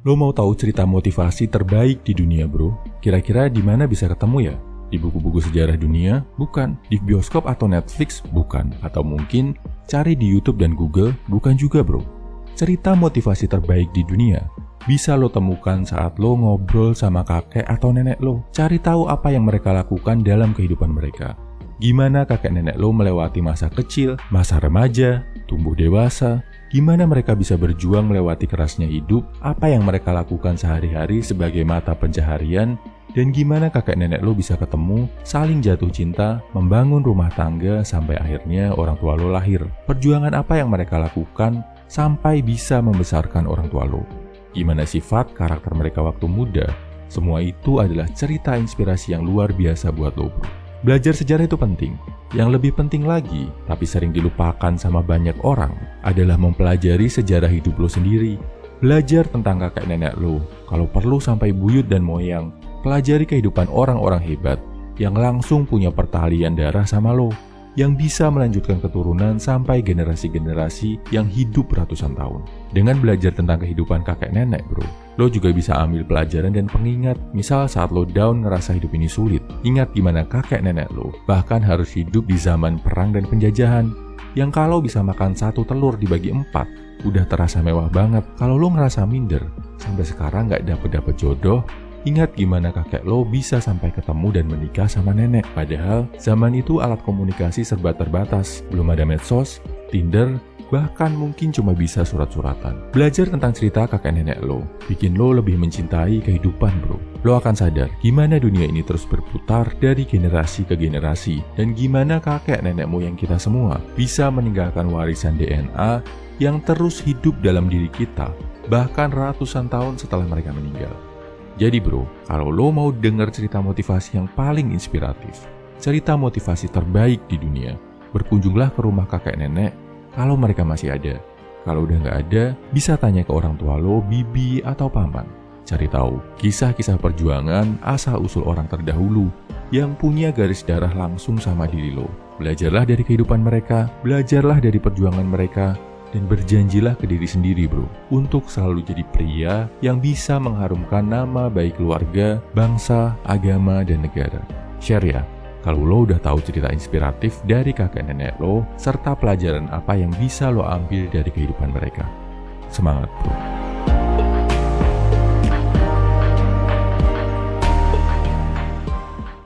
Lo mau tahu cerita motivasi terbaik di dunia, bro? Kira-kira di mana bisa ketemu ya? Di buku-buku sejarah dunia? Bukan. Di bioskop atau Netflix? Bukan. Atau mungkin cari di YouTube dan Google? Bukan juga, bro. Cerita motivasi terbaik di dunia bisa lo temukan saat lo ngobrol sama kakek atau nenek lo. Cari tahu apa yang mereka lakukan dalam kehidupan mereka. Gimana kakek nenek lo melewati masa kecil, masa remaja, tumbuh dewasa. Gimana mereka bisa berjuang melewati kerasnya hidup, apa yang mereka lakukan sehari-hari sebagai mata pencaharian, dan gimana kakek nenek lo bisa ketemu, saling jatuh cinta, membangun rumah tangga, sampai akhirnya orang tua lo lahir. Perjuangan apa yang mereka lakukan sampai bisa membesarkan orang tua lo. Gimana sifat karakter mereka waktu muda. Semua itu adalah cerita inspirasi yang luar biasa buat lo, bro. Belajar sejarah itu penting. Yang lebih penting lagi, tapi sering dilupakan sama banyak orang, adalah mempelajari sejarah hidup lo sendiri. Belajar tentang kakek nenek lo, kalau perlu sampai buyut dan moyang. Pelajari kehidupan orang-orang hebat yang langsung punya pertalian darah sama lo, yang bisa melanjutkan keturunan sampai generasi-generasi yang hidup ratusan tahun. Dengan belajar tentang kehidupan kakek nenek, bro, lo juga bisa ambil pelajaran dan pengingat. Misal saat lo down ngerasa hidup ini sulit, ingat gimana kakek nenek lo bahkan harus hidup di zaman perang dan penjajahan, yang kalau bisa makan 1 telur dibagi 4 udah terasa mewah banget. Kalau lo ngerasa minder, sampai sekarang gak dapet jodoh, ingat gimana kakek lo bisa sampai ketemu dan menikah sama nenek. Padahal zaman itu alat komunikasi serba terbatas, belum ada medsos, Tinder, bahkan mungkin cuma bisa surat-suratan. Belajar tentang cerita kakek nenek lo bikin lo lebih mencintai kehidupan, bro. Lo akan sadar gimana dunia ini terus berputar dari generasi ke generasi, dan gimana kakek nenek moyang kita semua bisa meninggalkan warisan DNA yang terus hidup dalam diri kita bahkan ratusan tahun setelah mereka meninggal. Jadi bro, kalau lo mau denger cerita motivasi yang paling inspiratif, cerita motivasi terbaik di dunia, berkunjunglah ke rumah kakek nenek kalau mereka masih ada. Kalau udah nggak ada, bisa tanya ke orang tua lo, bibi, atau paman. Cari tahu kisah-kisah perjuangan asal-usul orang terdahulu yang punya garis darah langsung sama diri lo. Belajarlah dari kehidupan mereka, belajarlah dari perjuangan mereka, dan berjanjilah ke diri sendiri, bro, untuk selalu jadi pria yang bisa mengharumkan nama baik keluarga, bangsa, agama, dan negara. Share ya, kalau lo udah tahu cerita inspiratif dari kakek nenek lo, serta pelajaran apa yang bisa lo ambil dari kehidupan mereka. Semangat, bro.